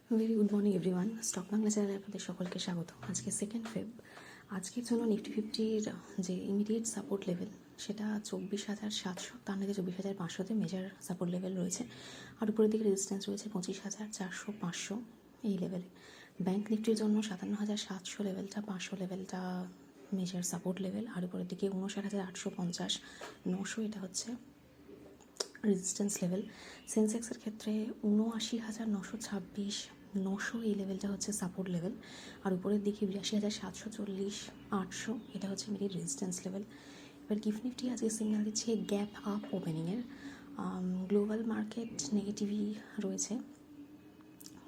Very good morning everyone. Stock Bangla চ্যানেলে আপনাদের সকলকে স্বাগত। আজকে 2 ফেব। আজকের জন্য নিফটি ফিফটির যে ইমিডিয়েট সাপোর্ট লেভেল সেটা 24,700, তার মধ্যে 24,500তে মেজর সাপোর্ট লেভেল রয়েছে, আর উপরের দিকে রেজিস্ট্যান্স রয়েছে 25,400, 500 এই লেভেলে। ব্যাঙ্ক নিফটির জন্য 57,700 লেভেলটা, 500 লেভেলটা মেজর সাপোর্ট লেভেল, আর উপরের দিকে 59,850, 900 এটা হচ্ছে রেজিস্ট্যান্স লেভেল। সেন্সেক্সের ক্ষেত্রে 79,926, 900 এই লেভেলটা হচ্ছে সাপোর্ট লেভেল, আর উপরের দিকে 82,740, 800 এটা হচ্ছে ইমিডিয়েট রেজিস্ট্যান্স লেভেল। এবার গিফট নিফটি আজকে সিগন্যাল দিচ্ছে গ্যাপ আপ ওপেনিংয়ের। গ্লোবাল মার্কেট নেগেটিভই রয়েছে।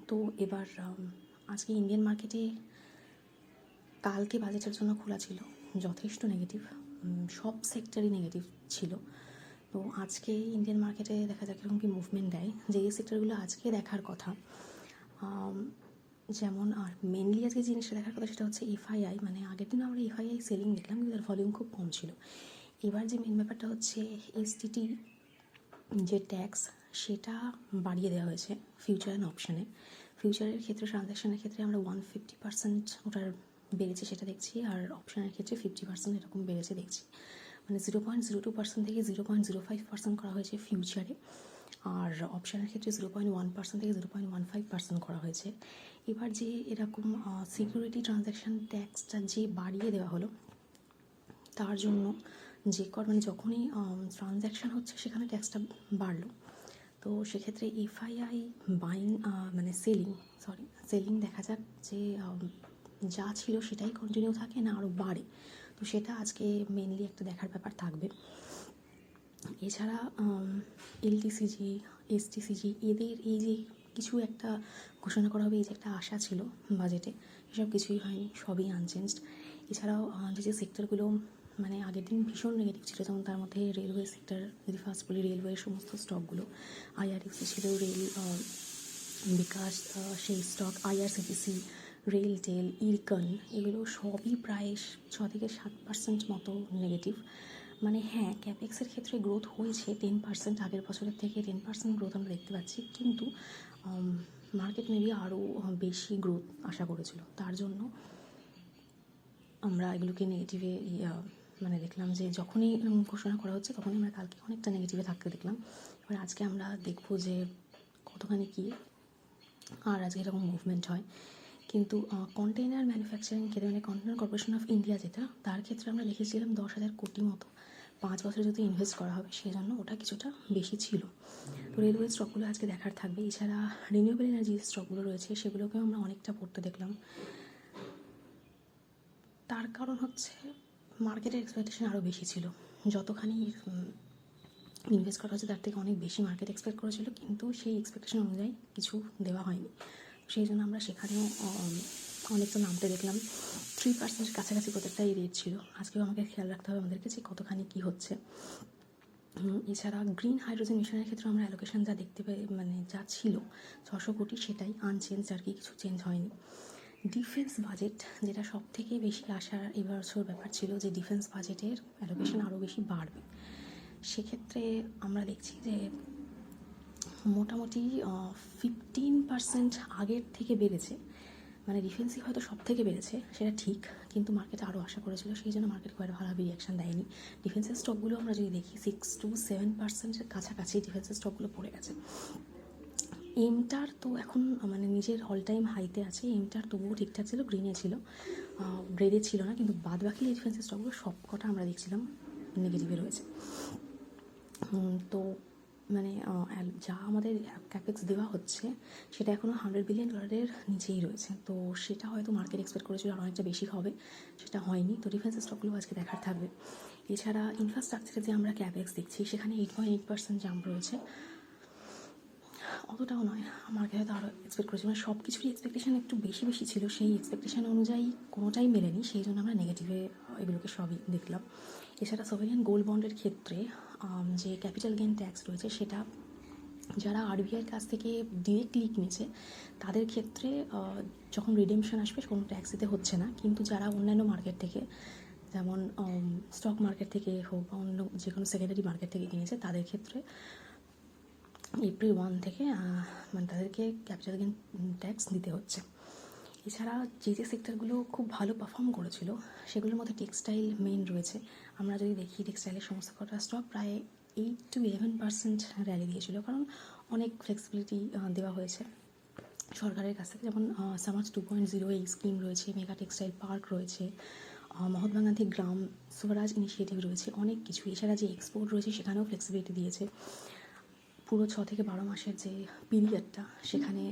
তো এবার আজকে ইন্ডিয়ান মার্কেটে কালকে বাজেটের জন্য খোলা ছিল, যথেষ্ট নেগেটিভ, সব সেক্টরই নেগেটিভ ছিল। তো আজকে ইন্ডিয়ান মার্কেটে দেখা যাক এরকম কি মুভমেন্ট দেয়, যে এই সেক্টরগুলো আজকে দেখার কথা। যেমন আর মেনলি আজকে জিনিসটা দেখার কথা সেটা হচ্ছে এফআইআই। মানে আগের দিন আমরা এফআইআই সেলিং দেখলাম, কিন্তু তার ভলিউম খুব কম ছিল। এবার যে মেন ব্যাপারটা হচ্ছে এসটিটি যে ট্যাক্স সেটা বাড়িয়ে দেওয়া হয়েছে ফিউচার অ্যান্ড অপশানে। ফিউচারের ক্ষেত্রে ট্রানজ্যাকশনের ক্ষেত্রে আমরা 150% ওটার বেড়েছে সেটা দেখছি, আর অপশানের ক্ষেত্রে 50% এরকম বেড়েছে দেখছি। মানে 0.02% থেকে 0.05% করা হয়েছে ফিউচারে, আর অপশানের ক্ষেত্রে 0.1% থেকে 0.15% করা হয়েছে। এবার যে এরকম সিকিউরিটি ট্রানজ্যাকশান ট্যাক্সটা যে বাড়িয়ে দেওয়া হলো, তার জন্য যে মানে যখনই ট্রানজ্যাকশান হচ্ছে সেখানে ট্যাক্সটা বাড়লো। তো সেক্ষেত্রে এফআইআই বাইং মানে সেলিং দেখা যাক যে যা ছিল সেটাই কন্টিনিউ থাকে না আরও বাড়ে। তো সেটা আজকে মেনলি একটা দেখার ব্যাপার থাকবে। এছাড়া এলটিসিজি, এসটিসিজি এদের এই যে কিছু একটা ঘোষণা করা হবে, এই যে একটা আশা ছিল বাজেটে, এসব কিছুই হয়নি, সবই আনচেঞ্জড। এছাড়াও যে সেক্টরগুলো মানে আগের দিন ভীষণ নেগেটিভ ছিল, যেমন তার মধ্যে রেলওয়ে সেক্টর, যদি ফার্স্ট বলি রেলওয়ের সমস্ত স্টকগুলো, আইআরএফসি ছিল, রেল বিকাশ সেই স্টক, আইআরসিটিসি, রেলটেল, ইরকন, এগুলো সবই প্রায় 6 থেকে 7% মতো নেগেটিভ। মানে হ্যাঁ, ক্যাপেক্সের ক্ষেত্রে গ্রোথ হয়েছে 10%, আগের বছরের থেকে 10% গ্রোথ আমরা দেখতে পাচ্ছি, কিন্তু মার্কেট মেবি আরও বেশি গ্রোথ আশা করেছিল। তার জন্য আমরা এগুলোকে নেগেটিভে মানে দেখলাম যে যখনই ঘোষণা করা হচ্ছে তখনই আমরা কালকে অনেকটা নেগেটিভে থাকতে দেখলাম। এবার আজকে আমরা দেখবো যে কতখানি কী আর আজকে এরকম মুভমেন্ট হয়। কিন্তু কন্টেইনার ম্যানুফ্যাকচারিং ক্ষেত্রে মানে কন্টেইনার কর্পোরেশন অফ ইন্ডিয়া যেটা, তার ক্ষেত্রে আমরা দেখেছিলাম 10,000 কোটি মতো 5 বছরে যদি ইনভেস্ট করা হবে, সেই জন্য ওটা কিছুটা বেশি ছিল। তো রেলওয়ে স্টকগুলো আজকে দেখার থাকবে। এছাড়া রিনিউয়েবল এনার্জি স্টকগুলো রয়েছে, সেগুলোকেও আমরা অনেকটা পড়তে দেখলাম। তার কারণ হচ্ছে মার্কেটের এক্সপেকটেশন আরও বেশি ছিল, যতখানি ইনভেস্ট করা হচ্ছে তার থেকে অনেক বেশি মার্কেট এক্সপেক্ট করেছিল, কিন্তু সেই এক্সপেকটেশন অনুযায়ী কিছু দেওয়া হয়নি। সেই জন্য আমরা সেখানেও অনেকটা নামতে দেখলাম। 3% কাছাকাছি প্রত্যেকটাই রেট ছিল। আজকেও আমাকে খেয়াল রাখতে হবে আমাদেরকে যে কতখানি কী হচ্ছে। এছাড়া গ্রিন হাইড্রোজেন মিশনের ক্ষেত্রে আমরা অ্যালোকেশন যা দেখতে পাই, মানে যা ছিল 600 কোটি, সেটাই আনচেঞ্জ, আর কি কিছু চেঞ্জ হয়নি। ডিফেন্স বাজেট, যেটা সব থেকে বেশি আশার এবছর ব্যাপার ছিল, যে ডিফেন্স বাজেটের অ্যালোকেশন আরও বেশি বাড়বে। সেক্ষেত্রে আমরা দেখছি যে মোটামুটি 15% আগের থেকে বেড়েছে। মানে ডিফেন্সই হয়তো সব থেকে বেড়েছে সেটা ঠিক, কিন্তু মার্কেট আরও আশা করেছিল, সেই জন্য মার্কেট খুব ভালোভাবে রিয়াকশান দেয়নি। ডিফেন্সের স্টকগুলো আমরা যদি দেখি 6-7% কাছাকাছি ডিফেন্সের স্টকগুলো পড়ে গেছে। এমটার তো এখন মানে নিজের অল টাইম হাইতে আছে, এমটার তবুও ঠিকঠাক ছিল, গ্রিনে ছিল, রেডে ছিল না, কিন্তু বাদ বাকি ডিফেন্সের স্টকগুলো সব কটা আমরা দেখছিলাম নেগেটিভে রয়েছে। তো মানে যা আমাদের ক্যাপেক্স দেওয়া হচ্ছে সেটা এখনও $100 বিলিয়ন নিচেই রয়েছে। তো সেটা হয়তো মার্কেট এক্সপেক্ট করেছিল আর অনেকটা বেশি হবে, সেটা হয়নি। তো ডিফেন্সের স্টকগুলো আজকে দেখার থাকবে। এছাড়া ইনফ্রাস্ট্রাকচারে যে আমরা ক্যাপেক্স দেখছি সেখানে 8.8% জাম্প রয়েছে, অতটাও নয়, মার্কেট হয়তো আরও এক্সপেক্ট করেছি, মানে সব কিছুরই এক্সপেকটেশন একটু বেশি বেশি ছিল, সেই এক্সপেকটেশন অনুযায়ী কোনোটাই মেলেনি, সেই জন্য আমরা নেগেটিভে এগুলোকে সবই দেখলাম। এছাড়া সভেরিয়ান গোল্ড বন্ডের ক্ষেত্রে যে ক্যাপিটাল গেইন ট্যাক্স রয়েছে, সেটা যারা আরবিআইয়ের কাছ থেকে ডিরেক্টলি কিনেছে তাদের ক্ষেত্রে যখন রিডেমশন আসবে কোনো ট্যাক্স দিতে হচ্ছে না, কিন্তু যারা অন্যান্য মার্কেট থেকে, যেমন স্টক মার্কেট থেকে হোক বা অন্য যে কোনো সেকেন্ডারি মার্কেট থেকে কিনেছে, তাদের ক্ষেত্রে এপ্রিল 1 থেকে মানে তাদেরকে ক্যাপিটাল গেইন ট্যাক্স দিতে হচ্ছে। এছাড়া যে যে সেক্টরগুলো খুব ভালো পারফর্ম করেছিল সেগুলোর মধ্যে টেক্সটাইল মেইন রয়েছে। আমরা যদি দেখি টেক্সটাইলের সমস্ত কটা স্টক প্রায় 8 to 11% র্যালি দিয়েছিল, কারণ অনেক ফ্লেক্সিবিলিটি দেওয়া হয়েছে সরকারের কাছ থেকে, যেমন সামার্স 2.0 এই স্কিম রয়েছে, মেগা টেক্সটাইল পার্ক রয়েছে, মহাত্মা গান্ধী গ্রাম স্বরাজ ইনিশিয়েটিভ রয়েছে, অনেক কিছু। এছাড়া যে এক্সপোর্ট রয়েছে সেখানেও ফ্লেক্সিবিলিটি দিয়েছে। পুরো 6 থেকে 12 মাসের যে পিরিয়ডটা, সেখানে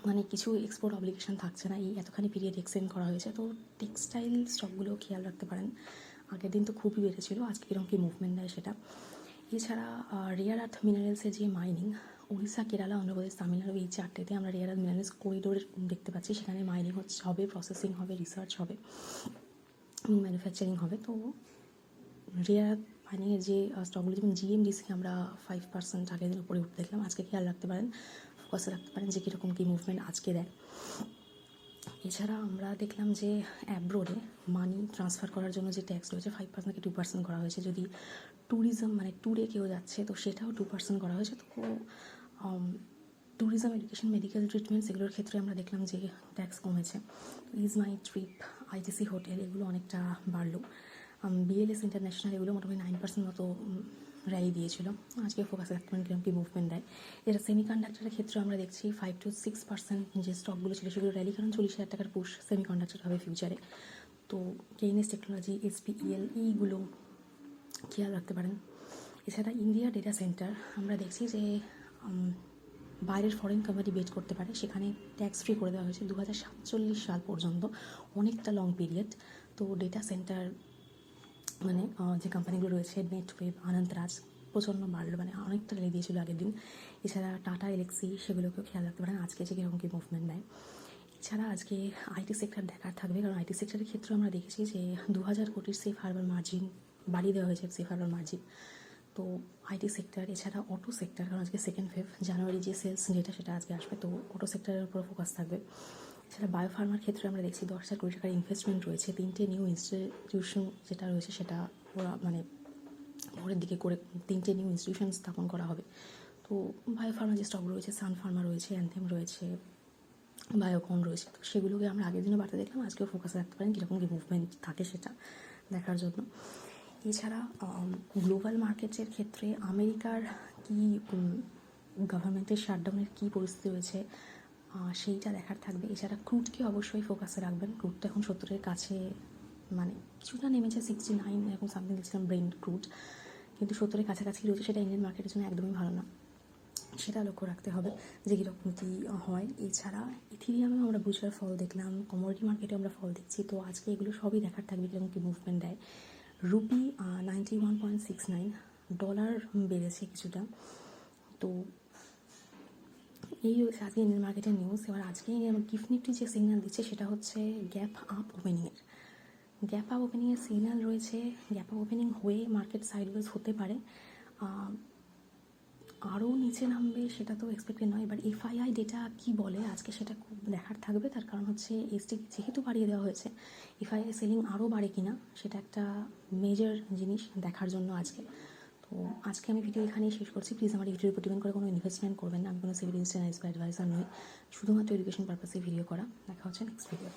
মানে কিছু এক্সপোর্ট অব্লিগেশন থাকছে না, এই এতখানি পিরিয়ড এক্সটেন্ড করা হয়েছে। তো টেক্সটাইল স্টকগুলো খেয়াল রাখতে পারেন। আগের দিন তো খুবই বেড়েছিল, আজকে কীরকম কী মুভমেন্ট দেয় সেটা। এছাড়া রেয়ার আর্থ মিনারেলসের যে মাইনিং, উড়িষ্যা, কেরালা, অন্ধ্রপ্রদেশ, তামিলনাড়ু এই চারটেতে আমরা রেয়ার আর্থ মিনারেলস করিডোর দেখতে পাচ্ছি। সেখানে মাইনিং হবে, প্রসেসিং হবে, রিসার্চ হবে এবং ম্যানুফ্যাকচারিং হবে। তো রেয়ার আর্থ মাইনিংয়ের যে স্টকগুলো, যেমন জিএমডিসি আমরা 5% আগের দিন উপরে উঠতে দেখলাম, আজকে খেয়াল রাখতে পারেন, ফোকাসে রাখতে পারেন যে কীরকম কী মুভমেন্ট আজকে দেয়। এছাড়া আমরা দেখলাম যে অ্যাব্রোডে মানি ট্রান্সফার করার জন্য যে ট্যাক্স রয়েছে 5% থেকে 2% করা হয়েছে। যদি ট্যুরিজম মানে ট্যুরে কেউ যাচ্ছে তো সেটাও 2% করা হয়েছে। তো ট্যুরিজম, এডুকেশন, মেডিকেল ট্রিটমেন্ট এগুলোর ক্ষেত্রে আমরা দেখলাম যে ট্যাক্স কমেছে। Is my trip, ITC hotel এগুলো অনেকটা বাড়লো। বিএলএস ইন্টারন্যাশনাল এগুলো মোটামুটি 9% মতো র্যালি দিয়েছিল। আজকে ফোকাস রাখতে পারেন কীরকম কী মুভমেন্ট দেয়। এটা সেমিকন্ডাক্টরের ক্ষেত্রে আমরা দেখছি 5 to 6% যে স্টকগুলো ছিল সেগুলো র্যালি, কারণ 40,000 টাকার পুশ সেমিকন্ডাক্টর হবে ফিউচারে। তো কেইনেস টেকনোলজি, এসপিইএল এইগুলো খেয়াল রাখতে পারেন। এছাড়া ইন্ডিয়া ডেটা সেন্টার আমরা দেখছি যে বাইরের ফরেন কোম্পানি বেট করতে পারে, সেখানে ট্যাক্স ফ্রি করে দেওয়া হয়েছে 2047 সাল পর্যন্ত, অনেকটা লং পিরিয়ড। তো ডেটা সেন্টার মানে যে কোম্পানিগুলো রয়েছে, নেটওয়েভ, আনন্দরাজ প্রচণ্ড বাড়লো, মানে অনেকটা রেলে দিয়েছিল আগের দিন। এছাড়া টাটা এলেক্সি সেগুলোকেও খেয়াল রাখতে পারেন আজকে যে কীরকম কী মুভমেন্ট নেয়। এছাড়া আজকে আইটি সেক্টর দেখার থাকবে, কারণ আইটি সেক্টরের ক্ষেত্রে আমরা দেখেছি যে 2000 কোটির সেফ হারবার মার্জিন বাড়িয়ে দেওয়া হয়েছে, সেফ হারবার মার্জিন। তো আইটি সেক্টর, এছাড়া অটো সেক্টর, কারণ আজকে 2 ফেব্রুয়ারি জানুয়ারি যে সেলস ডেটা সেটা আজকে আসবে, তো অটো সেক্টরের উপর ফোকাস থাকবে। এছাড়া বায়োফার্মার ক্ষেত্রে আমরা দেখছি 10,000 কোটি টাকার ইনভেস্টমেন্ট রয়েছে, 3টে নিউ ইনস্টিটিউশন যেটা রয়েছে সেটা ওরা মানে পরের দিকে করে 3টে নিউ ইনস্টিটিউশন স্থাপন করা হবে। তো বায়োফার্মা যে স্টক রয়েছে, সান ফার্মা রয়েছে, অ্যানথেম রয়েছে, বায়োকন রয়েছে, তো সেগুলোকে আমরা আগের দিনও বাড়তে দেখলাম, আজকেও ফোকাস রাখতে পারেন কীরকম কী মুভমেন্ট থাকে সেটা দেখার জন্য। এছাড়া গ্লোবাল মার্কেটের ক্ষেত্রে আমেরিকার কী গভর্নমেন্টের শাটডাউনের কী পরিস্থিতি রয়েছে সেইটা দেখার থাকবে। এছাড়া ক্রুডকে অবশ্যই ফোকাসে রাখবেন। ক্রুডটা এখন 70-এর কাছে, মানে কিছুটা নেমেছে, 69 এবং সামথিং দেখছিলাম ব্রেন্ট ক্রুড, কিন্তু 70-এর কাছাকাছি রয়েছে। সেটা ইন্ডিয়ান মার্কেটের জন্য একদমই ভালো না, সেটা লক্ষ্য রাখতে হবে যে কীরকম কী হয়। এছাড়া ইথিরিয়ামেও আমরা বুঝার ফল দেখলাম, কমোডিটি মার্কেটে আমরা ফল দেখছি। তো আজকে এগুলো সবই দেখার থাকবে কীরকম কী মুভমেন্ট দেয়। রুপি 91.69, ডলার বেড়েছে কিছুটা। তো এই হচ্ছে আজকে ইন্ডিয়ান মার্কেটের নিউজ। এবার আজকে গিফট নিফটি যে সিগন্যাল দিচ্ছে সেটা হচ্ছে গ্যাপ আপ ওপেনিংয়ের। গ্যাপ আপ ওপেনিংয়ের সিগন্যাল রয়েছে, গ্যাপ আপ ওপেনিং হয়ে মার্কেট সাইডওয়েজ হতে পারে, আরও নিচে নামবে সেটা তো এক্সপেক্টেড নয়। এবার এফআইআই ডেটা কী বলে আজকে সেটা খুব দেখার থাকবে, তার কারণ হচ্ছে এসটি যেহেতু বাড়িয়ে দেওয়া হয়েছে, এফআইআই সেলিং আরও বাড়ে কিনা সেটা একটা মেজর জিনিস দেখার জন্য আজকে। তো আজকে আমি ভিডিও এখানেই শেষ করছি। প্লিজ আমার ভিডিওর উপর ডিপেন্ড করে কোনো ইনভেস্টমেন্ট করবেন না, আমি কোনো সিভিল ইনস্টিটিউশন অ্যাডভাইজার নই, শুধুমাত্র এডুকেশন পারপাসে ভিডিও করা। দেখা হচ্ছে নেক্সট ভিডিও।